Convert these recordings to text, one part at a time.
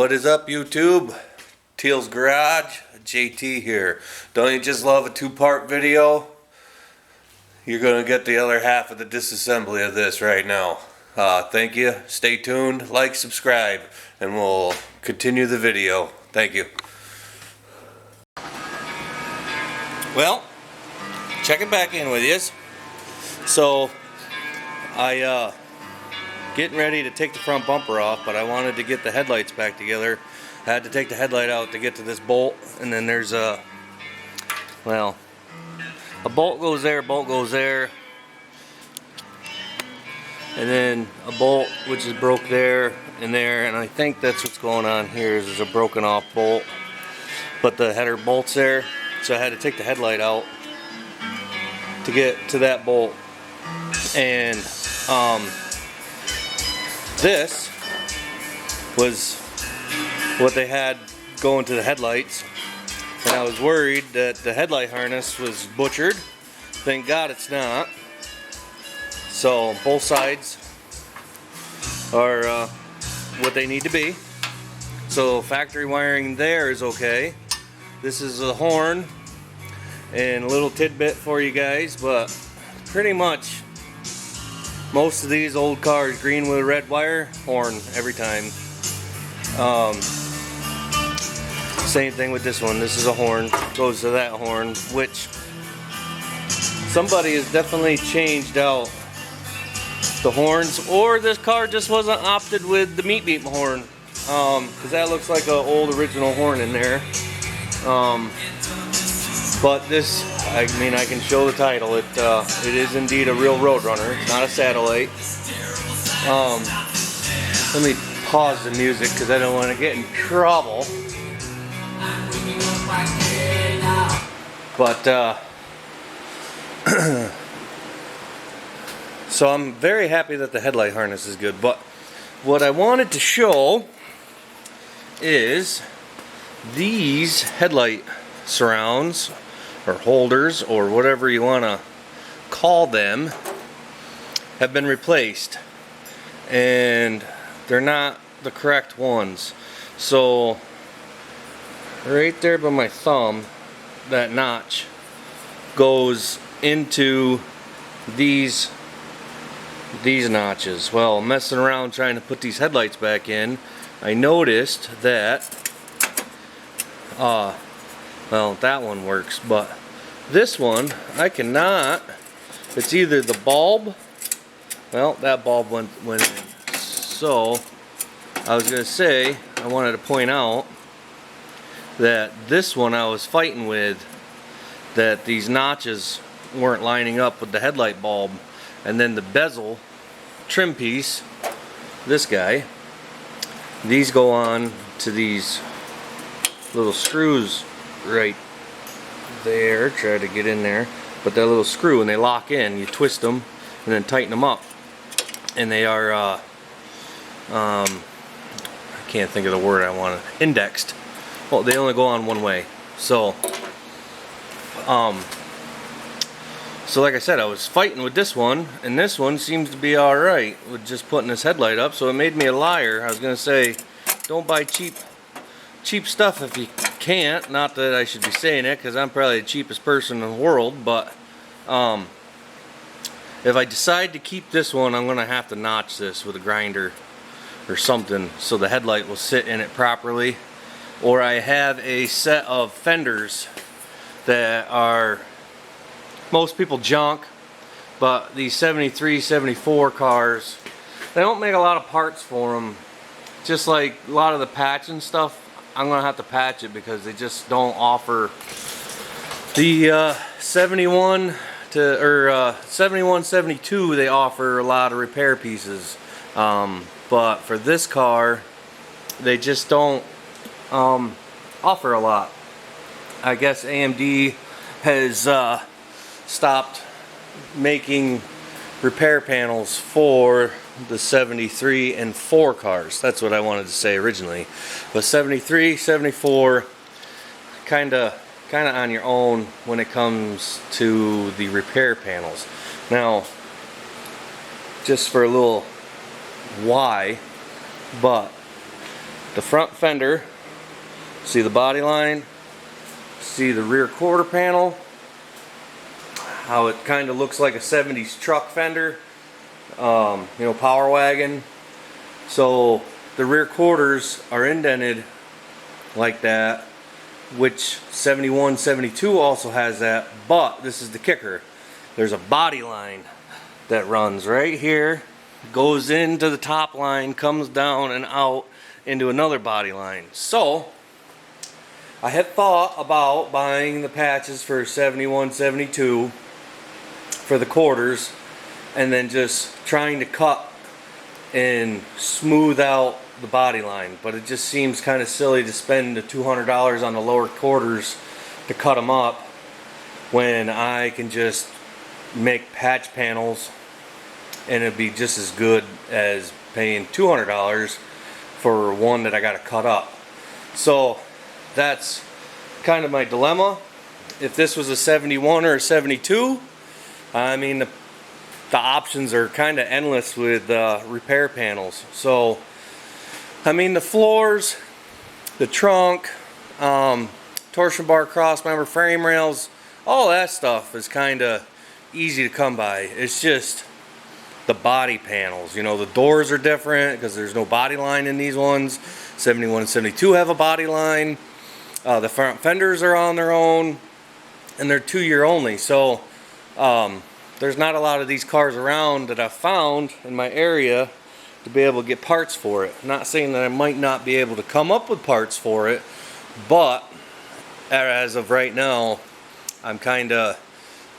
What is up, YouTube? Teal's Garage, JT here. Don't you just love a two-part video? You're gonna get the other half of the disassembly of this right now. Thank you. Stay tuned, like, subscribe, and we'll continue the video. Thank you. Well, checking back in with you. So, getting ready to take the front bumper off, but I wanted to get the headlights back together. I had to take the headlight out to get to this bolt, and then there's a bolt goes there, and then a bolt which is broke there, and I think that's what's going on here. Is there's a broken off bolt, but the header bolt's there, so I had to take the headlight out to get to that bolt. And this was what they had going to the headlights, and I was worried that the headlight harness was butchered. Thank God it's not. So both sides are what they need to be. So factory wiring there is okay. This is a horn and a little tidbit for you guys, but pretty much most of these old cars, green with a red wire, horn every time. Same thing with this one. This is a horn, goes to that horn, which somebody has definitely changed out the horns, or this car just wasn't opted with the meat beep horn, because that looks like an old original horn in there. But this, I mean, I can show the title. It is indeed a real Roadrunner. It's not a satellite. Let me pause the music because I don't want to get in trouble. But so I'm very happy that the headlight harness is good. But what I wanted to show is these headlight surrounds, or holders, or whatever you want to call them, have been replaced, and they're not the correct ones. So right there by my thumb, that notch goes into these notches. Well, messing around trying to put these headlights back in, I noticed that well, that one works, but this one I cannot. It's either the bulb, well, that bulb went in. So I was gonna say, I wanted to point out that this one I was fighting with, that these notches weren't lining up with the headlight bulb, and then the bezel trim piece, this guy, these go on to these little screws right there. Try to get in there, but that little screw, and they lock in. You twist them and then tighten them up, and they are I can't think of the word I want, indexed. Well, they only go on one way. So so like I said, I was fighting with this one, and this one seems to be alright with just putting this headlight up, so it made me a liar. I was gonna say, don't buy cheap stuff if you can't. Not that I should be saying it, because I'm probably the cheapest person in the world, but if I decide to keep this one, I'm gonna have to notch this with a grinder or something so the headlight will sit in it properly. Or I have a set of fenders that are, most people junk, but these 73, 74 cars, they don't make a lot of parts for them. Just like a lot of the patch and stuff, I'm gonna have to patch it because they just don't offer the 71 to, or 71, 72. They offer a lot of repair pieces, but for this car, they just don't offer a lot. I guess AMD has stopped making repair panels for the 73 and 4 cars. That's what I wanted to say originally. But 73, 74, kind of on your own when it comes to the repair panels. Now, just for a little why, but the front fender, see the body line, see the rear quarter panel, how it kind of looks like a 70s truck fender, you know, power wagon. So the rear quarters are indented like that, which 71, 72 also has that, but this is the kicker. There's a body line that runs right here, goes into the top line, comes down and out into another body line. So I had thought about buying the patches for 71, 72 for the quarters, and then just trying to cut and smooth out the body line, but it just seems kind of silly to spend the $200 on the lower quarters to cut them up when I can just make patch panels and it'd be just as good as paying $200 for one that I got to cut up. So that's kind of my dilemma. If this was a 71 or a 72, I mean the options are kind of endless with repair panels. So I mean the floors, the trunk, torsion bar, cross member, frame rails, all that stuff is kind of easy to come by. It's just the body panels, you know, the doors are different because there's no body line in these ones. 71 and 72 have a body line. The front fenders are on their own, and they're 2-year only. So there's not a lot of these cars around that I've found in my area to be able to get parts for it. I'm not saying that I might not be able to come up with parts for it, but as of right now, I'm kind of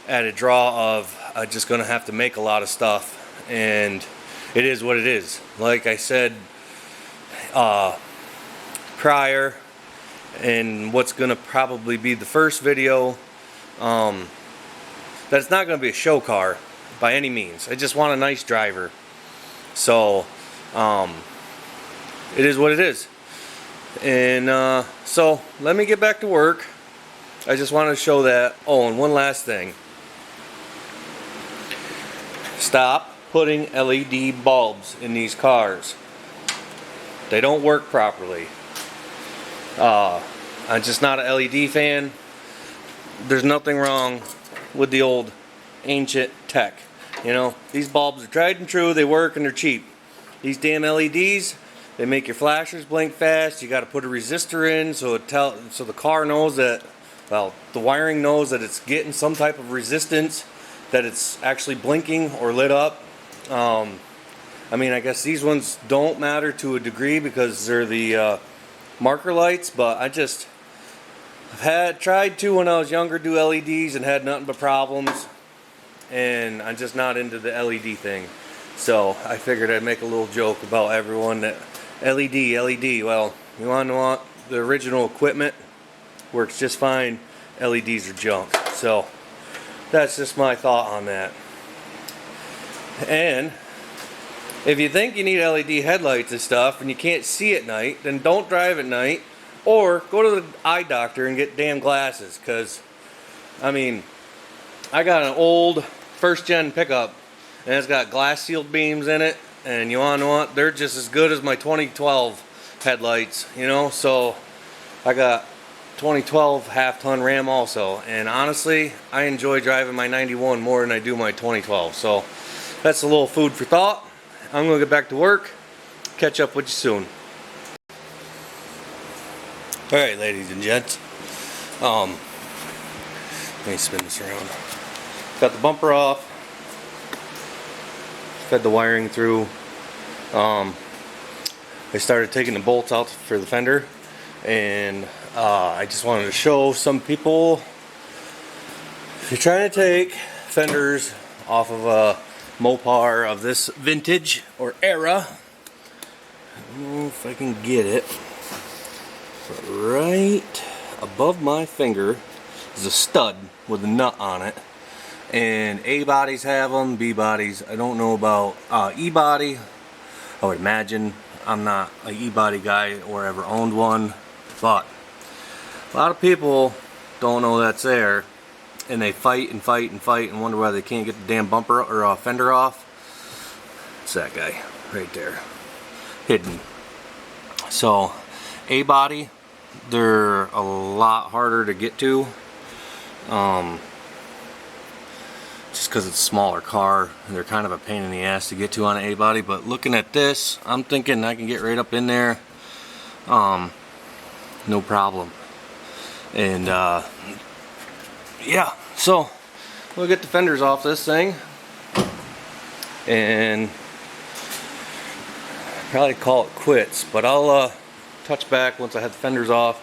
at a draw of I'm just going to have to make a lot of stuff. And it is what it is. Like I said prior, and what's going to probably be the first video, that's not going to be a show car by any means. I just want a nice driver. So it is what it is. And so let me get back to work. I just wanted to show that. Oh, and one last thing. Stop putting LED bulbs in these cars. They don't work properly. I'm just not an LED fan. There's nothing wrong with the old ancient tech. You know, these bulbs are tried and true, they work, and they're cheap. These damn LEDs, they make your flashers blink fast. You got to put a resistor in so the car knows that, well, the wiring knows that it's getting some type of resistance, that it's actually blinking or lit up. I mean, I guess these ones don't matter to a degree because they're the marker lights, but I've tried to when I was younger do LEDs and had nothing but problems, and I'm just not into the LED thing. So I figured I'd make a little joke about everyone that LED. Well, you want to know the original equipment works just fine. LEDs are junk. So that's just my thought on that. And if you think you need LED headlights and stuff and you can't see at night, then don't drive at night, or go to the eye doctor and get damn glasses. Because I mean, I got an old first gen pickup and it's got glass sealed beams in it, and you want to know what, they're just as good as my 2012 headlights, you know. So I got 2012 half-ton Ram also, and honestly I enjoy driving my 91 more than I do my 2012. So that's a little food for thought. I'm gonna get back to work. Catch up with you soon. Alright, ladies and gents, let me spin this around. Got the bumper off, fed the wiring through. I started taking the bolts out for the fender, and I just wanted to show some people, if you're trying to take fenders off of a Mopar of this vintage or era, I don't know if I can get it, but right above my finger is a stud with a nut on it, and A bodies have them, B bodies. I don't know about E body. I would imagine. I'm not a E body guy or ever owned one, but a lot of people don't know that's there, and they fight and fight and fight and wonder why they can't get the damn bumper or fender off. It's that guy right there, hidden. So A-body, they're a lot harder to get to. Just because it's a smaller car, and they're kind of a pain in the ass to get to on an A-body. But looking at this, I'm thinking I can get right up in there, no problem. And yeah, so we'll get the fenders off this thing and probably call it quits. But I'll touch back once I have the fenders off.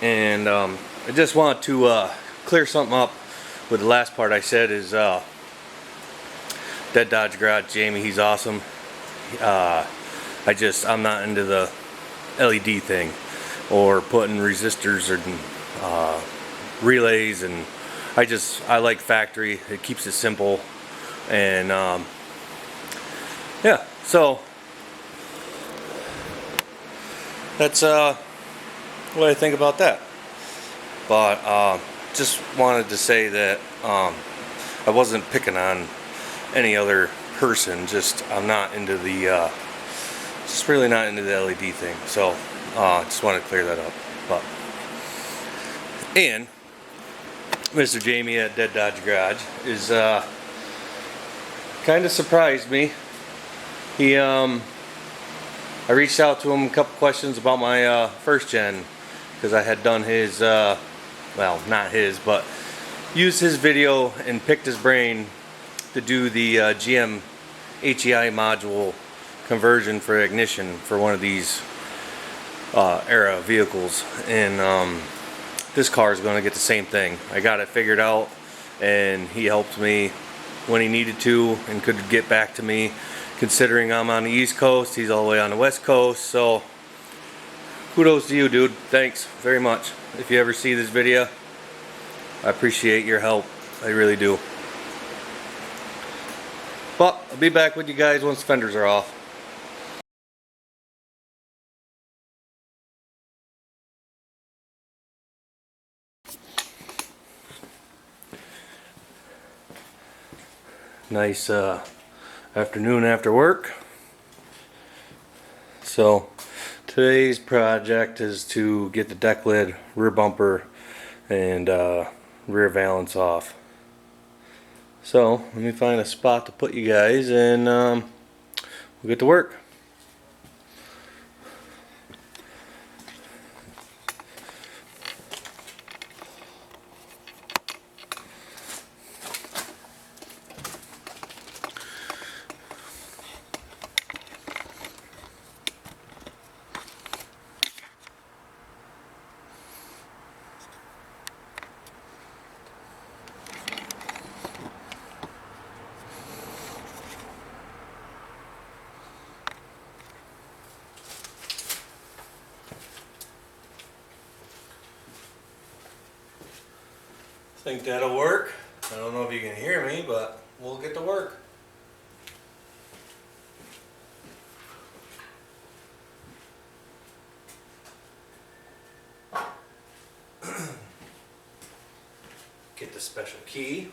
And I just want to clear something up with the last part I said is Dead Dodge Garage Jamie, he's awesome. I'm not into the LED thing or putting resistors or relays, and I like factory. It keeps it simple. And yeah, so that's what I think about that. But just wanted to say that I wasn't picking on any other person. I'm not into the just really not into the LED thing. So just want to clear that up. But and Mr. Jamie at Dead Dodge Garage is kind of surprised me. I reached out to him a couple questions about my first gen, because I had done his well, not his, but used his video and picked his brain to do the GM HEI module conversion for ignition for one of these era vehicles. And this car is going to get the same thing. I got it figured out, and he helped me when he needed to and could get back to me, considering I'm on the East Coast, he's all the way on the West Coast. So kudos to you, dude. Thanks very much. If you ever see this video, I appreciate your help. I really do. But I'll be back with you guys once the fenders are off. Nice afternoon after work. So today's project is to get the deck lid, rear bumper, and rear valance off. So let me find a spot to put you guys, and we'll get to work. Think that'll work. I don't know if you can hear me, but we'll get to work. Get the special key.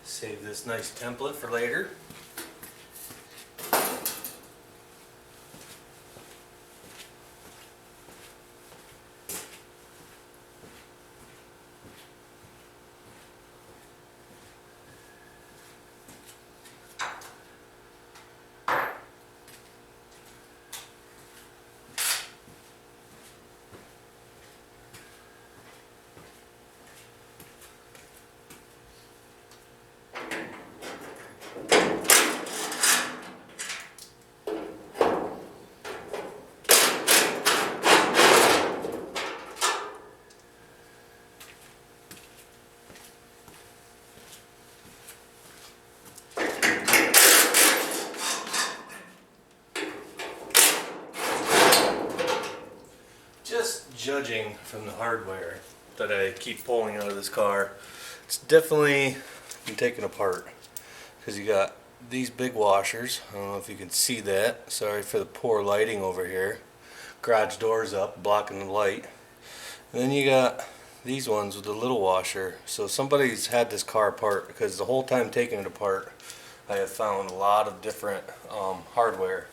Save this nice template for later. Judging from the hardware that I keep pulling out of this car, it's definitely been taken apart, because you got these big washers. I don't know if you can see that. Sorry for the poor lighting over here. Garage doors up, blocking the light. And then you got these ones with the little washer. So somebody's had this car apart, because the whole time taking it apart, I have found a lot of different hardware.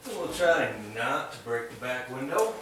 We'll try not to break the back window.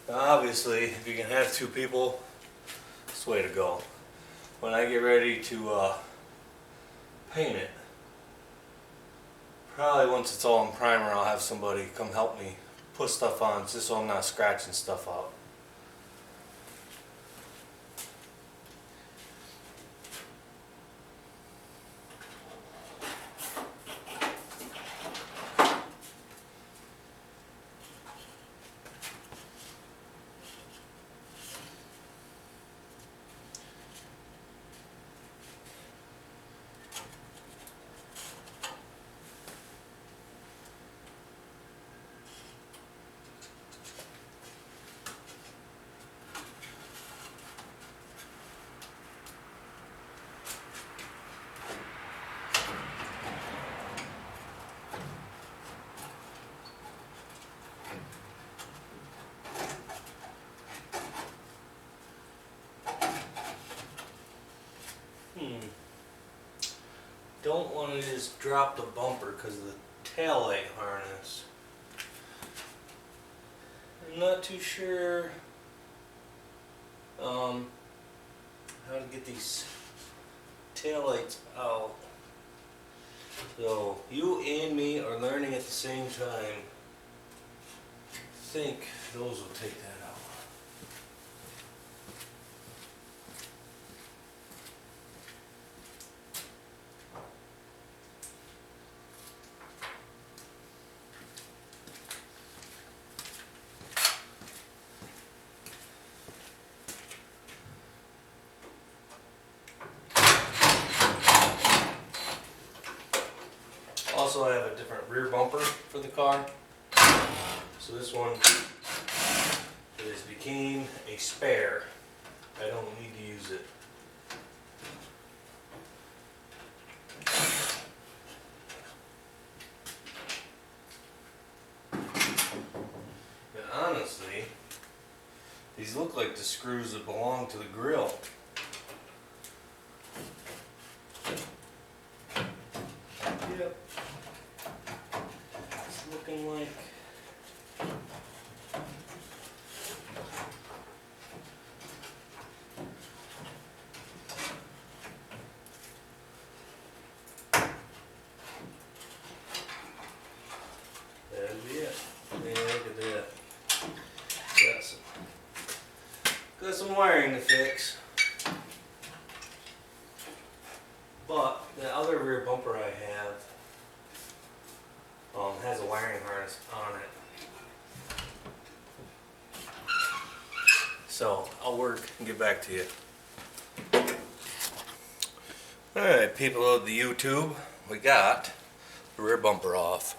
Now obviously, if you can have two people, it's the way to go. When I get ready to paint it, probably once it's all in primer, I'll have somebody come help me put stuff on, just so I'm not scratching stuff out. Don't want to just drop the bumper because of the tail light harness. I'm not too sure how to get these tail lights out. So you and me are learning at the same time. I think those will take that out. Also, I have a different rear bumper for the car. So this one became a spare. I don't need to use it. And honestly, these look like the screws that belong to the grill. Yep. It's looking like that'd be it. Yeah, look at that. Got some wiring to fix. But the other rear bumper I have has a wiring harness on it. So I'll work and get back to you. Alright, people of the YouTube, we got the rear bumper off.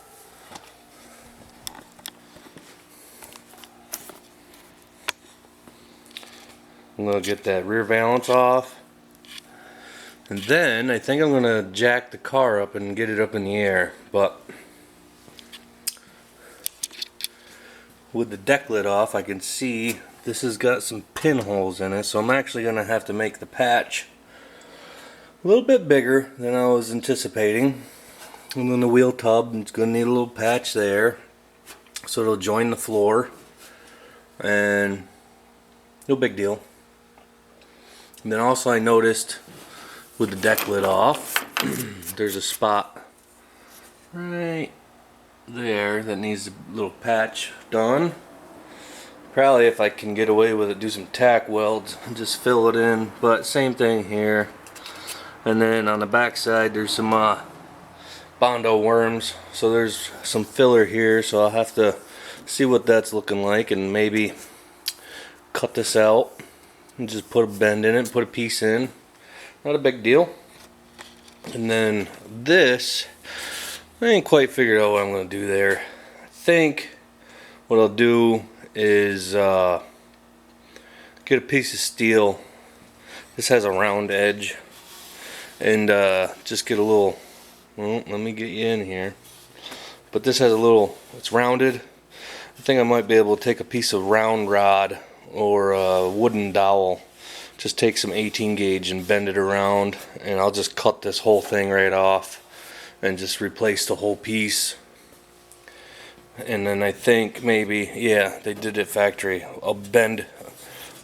I'm going to get that rear valance off. And then I think I'm going to jack the car up and get it up in the air. But with the deck lid off, I can see this has got some pinholes in it. So I'm actually going to have to make the patch a little bit bigger than I was anticipating. And then the wheel tub, it's going to need a little patch there. So it'll join the floor. And no big deal. And then also I noticed with the deck lid off, there's a spot right there that needs a little patch done. Probably if I can get away with it, do some tack welds and just fill it in, but same thing here. And then on the back side there's some Bondo worms, so there's some filler here, so I'll have to see what that's looking like and maybe cut this out and just put a bend in it and put a piece in. Not a big deal. And then this, I ain't quite figured out what I'm going to do there. I think what I'll do is get a piece of steel. This has a round edge. And just get a little, well, let me get you in here. But this has a little, it's rounded. I think I might be able to take a piece of round rod or a wooden dowel, just take some 18 gauge and bend it around, and I'll just cut this whole thing right off and just replace the whole piece. And then I think maybe, yeah, they did it factory, I'll bend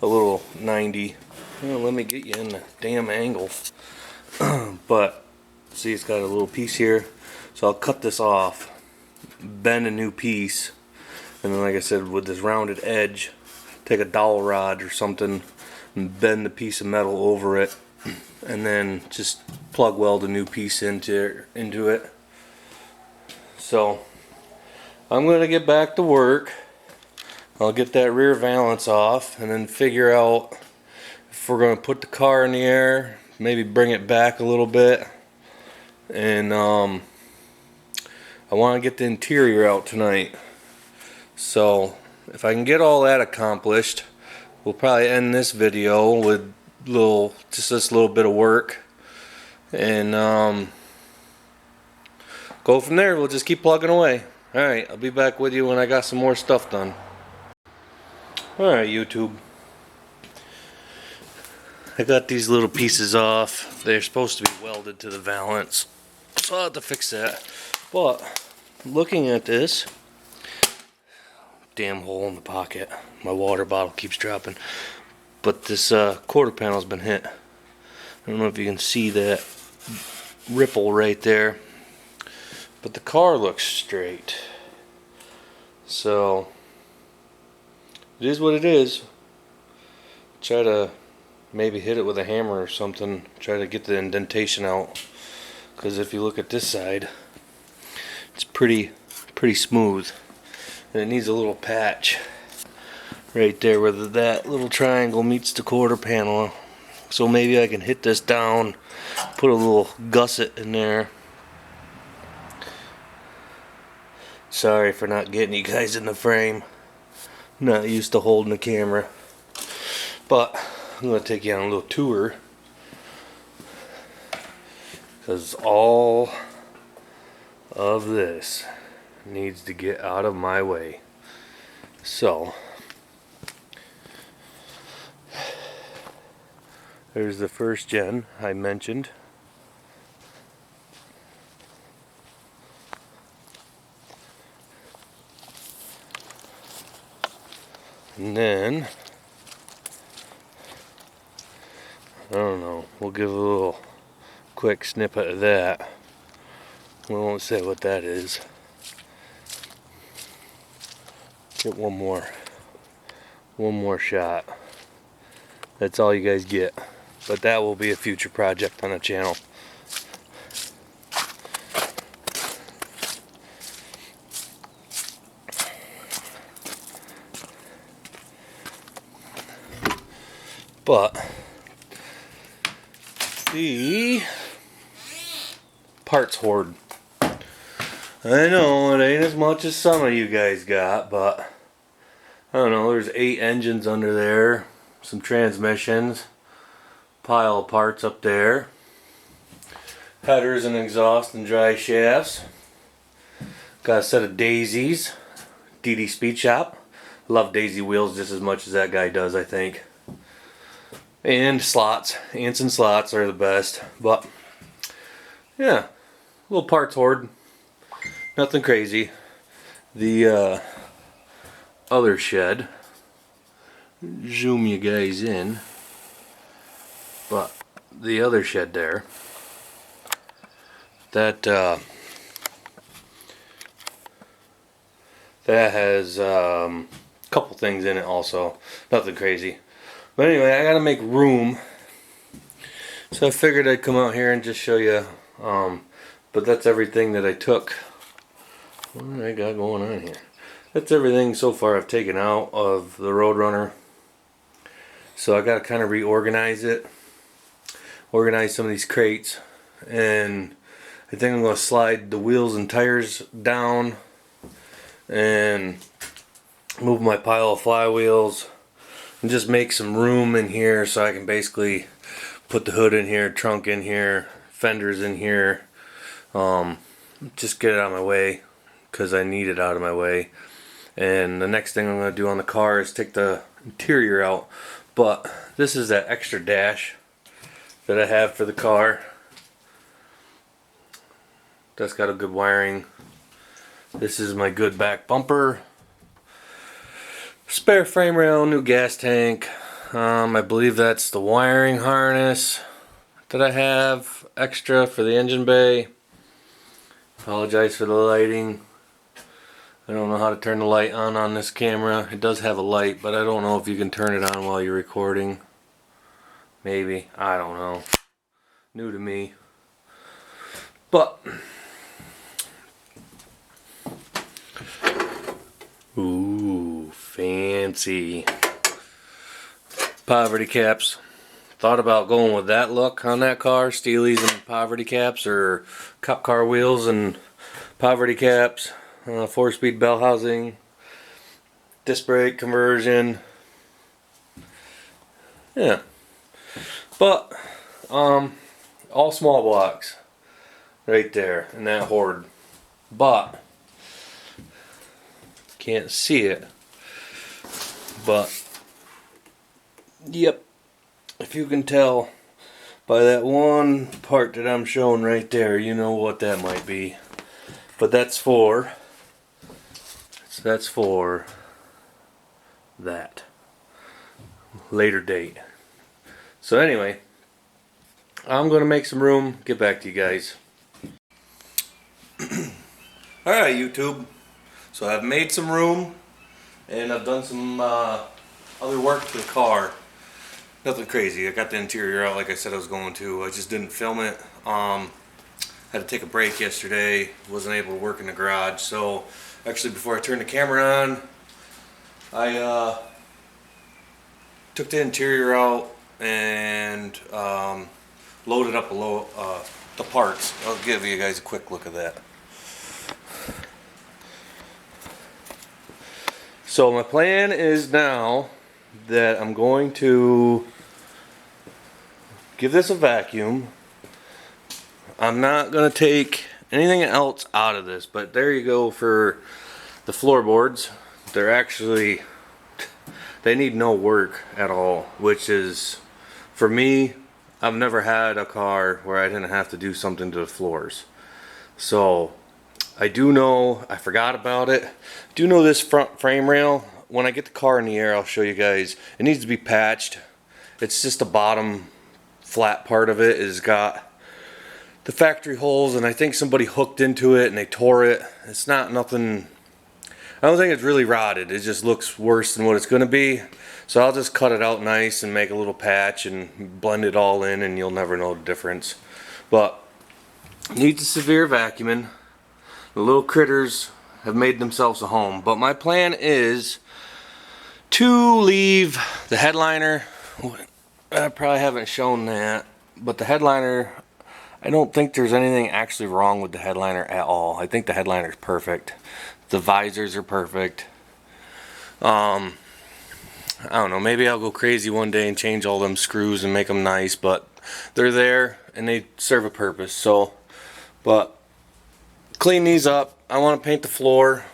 a little 90. Well, let me get you in the damn angle. But see, it's got a little piece here, so I'll cut this off, bend a new piece, and then like I said, with this rounded edge, take a dowel rod or something and bend the piece of metal over it, and then just plug weld a new piece into it. So I'm gonna get back to work. I'll get that rear valance off and then figure out if we're gonna put the car in the air, maybe bring it back a little bit, and I want to get the interior out tonight. So if I can get all that accomplished, we'll probably end this video with just this little bit of work, and go from there. We'll just keep plugging away. Alright, I'll be back with you when I got some more stuff done. Alright, YouTube, I got these little pieces off. They're supposed to be welded to the valance, so I'll have to fix that. But looking at this, damn hole in the pocket, my water bottle keeps dropping, but this quarter panel's been hit. I don't know if you can see that ripple right there, but the car looks straight, so it is what it is. Try to maybe hit it with a hammer or something, try to get the indentation out, because if you look at this side, it's pretty smooth. And it needs a little patch right there where that little triangle meets the quarter panel. So maybe I can hit this down, put a little gusset in there. Sorry for not getting you guys in the frame. Not used to holding the camera. But I'm going to take you on a little tour, because all of this needs to get out of my way. So there's the first gen I mentioned. And then I don't know, we'll give a little quick snippet of that. We won't say what that is. Get one more shot. That's all you guys get. But that will be a future project on the channel. But the parts hoard. I know it ain't as much as some of you guys got, but I don't know, there's 8 engines under there, some transmissions, pile of parts up there, headers and exhaust and dry shafts. Got a set of daisies, DD Speed Shop. Love daisy wheels just as much as that guy does, I think. And slots, Anson slots are the best, but yeah, little parts hoard, nothing crazy. The other shed, zoom you guys in, but the other shed there, that has a couple things in it also, nothing crazy. But anyway, I gotta make room, so I figured I'd come out here and just show you. But that's everything that I took. What do I got going on here? That's everything so far I've taken out of the Roadrunner. So I gotta kind of reorganize it, organize some of these crates, and I think I'm gonna slide the wheels and tires down and move my pile of flywheels and just make some room in here so I can basically put the hood in here, trunk in here, fenders in here, just get it out of my way because I need it out of my way. And the next thing I'm going to do on the car is take the interior out. But this is that extra dash that I have for the car. That's got a good wiring. This is my good back bumper. Spare frame rail, new gas tank. I believe that's the wiring harness that I have extra for the engine bay. Apologize for the lighting. I don't know how to turn the light on this camera. It does have a light, but I don't know if you can turn it on while you're recording. Maybe. I don't know. New to me. But ooh, fancy. Poverty caps. Thought about going with that look on that car. Steelies and poverty caps, or cop car wheels and poverty caps. 4-speed bell housing. Disc brake conversion. Yeah. But all small blocks right there in that hoard. But can't see it. But yep, if you can tell by that one part that I'm showing right there, you know what that might be. But that's for that later date. So anyway, I'm gonna make some room, get back to you guys. Alright, YouTube, so I've made some room and I've done some other work to the car. Nothing crazy. I got the interior out like I said I was going to. I just didn't film it. Had to take a break yesterday. Wasn't able to work in the garage. So actually, before I turned the camera on, I took the interior out and loaded up the parts. I'll give you guys a quick look at that. So my plan is now that I'm going to give this a vacuum. I'm not going to take anything else out of this, but there you go for the floorboards. They're actually, they need no work at all, which is, for me, I've never had a car where I didn't have to do something to the floors. So I do know, I forgot about it. I do know this front frame rail, when I get the car in the air, I'll show you guys, it needs to be patched. It's just the bottom flat part of it has got the factory holes, and I think somebody hooked into it and they tore it. It's not nothing, I don't think it's really rotted. It just looks worse than what it's going to be. So I'll just cut it out nice and make a little patch and blend it all in, and you'll never know the difference. But needs a severe vacuuming. The little critters have made themselves a home. But my plan is to leave the headliner I probably haven't shown that, but the headliner, I don't think there's anything actually wrong with the headliner at all. I think the headliner's perfect. The visors are perfect. I don't know, maybe I'll go crazy one day and change all them screws and make them nice, but they're there and they serve a purpose. So, but clean these up. I want to paint the floor.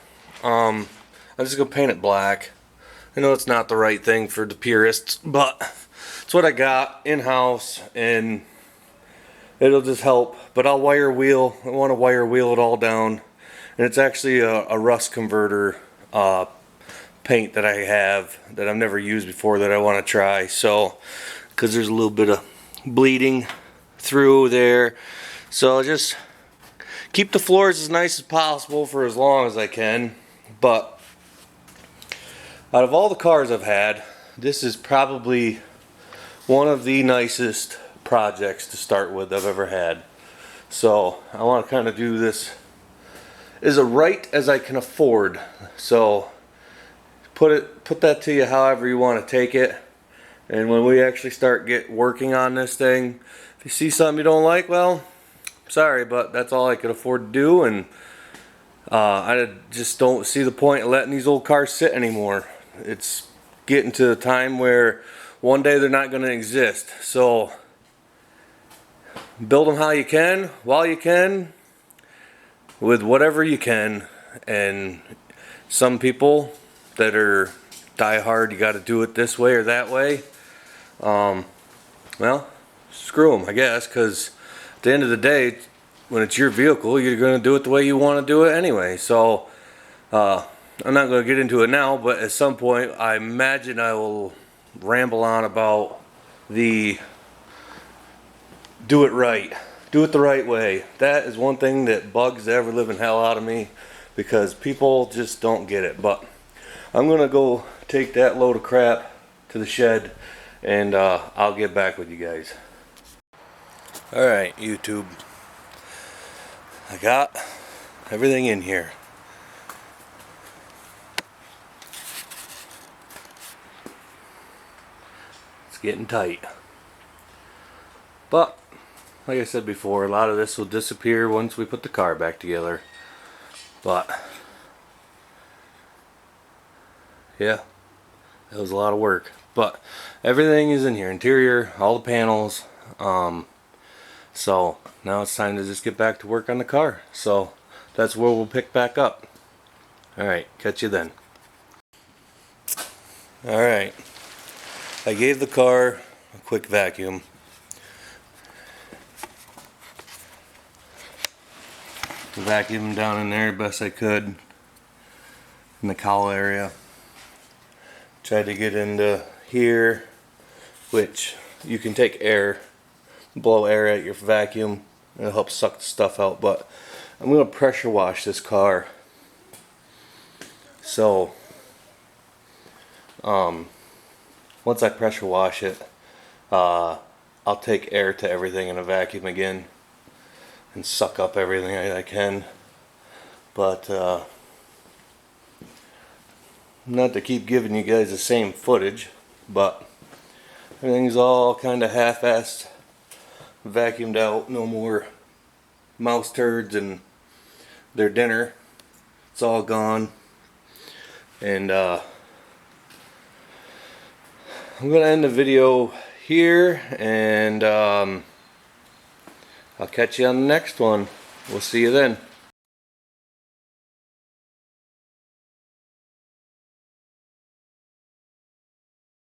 I'm just gonna paint it black. I know it's not the right thing for the purists, but it's what I got in-house and it'll just help. But I'll wire wheel. I want to wire wheel it all down, and it's actually a rust converter paint that I have that I've never used before that I want to try. So, because there's a little bit of bleeding through there, so I'll just keep the floors as nice as possible for as long as I can. But out of all the cars I've had, this is probably one of the nicest projects to start with I've ever had. So I want to kind of do this as right as I can afford. So put that to you however you want to take it. And when we actually start working on this thing, if you see something you don't like, well, sorry, but that's all I could afford to do. And I just don't see the point of letting these old cars sit anymore. It's getting to the time where one day they're not going to exist. So build them how you can, while you can, with whatever you can. And some people that are die hard, you got to do it this way or that way. Well, screw them, I guess, because at the end of the day, when it's your vehicle, you're going to do it the way you want to do it anyway. So I'm not going to get into it now, but at some point I imagine I will ramble on about the do it right, do it the right way. That is one thing that bugs the ever living hell out of me, because people just don't get it. But I'm gonna go take that load of crap to the shed, and I'll get back with you guys. Alright, YouTube, I got everything in here. It's getting tight, but like I said before, a lot of this will disappear once we put the car back together. But yeah, it was a lot of work, but everything is in here, interior, all the panels. So now it's time to just get back to work on the car. So that's where we'll pick back up. Alright, catch you then. Alright, I gave the car a quick vacuum. Vacuum down in there best I could in the cowl area. Tried to get into here, which you can take air, blow air at your vacuum, it'll help suck the stuff out. But I'm going to pressure wash this car. So once I pressure wash it, I'll take air to everything in a vacuum again and suck up everything I can. But not to keep giving you guys the same footage, but everything's all kind of half-assed, vacuumed out. No more mouse turds and their dinner. It's all gone. And I'm gonna end the video here, and I'll catch you on the next one. We'll see you then.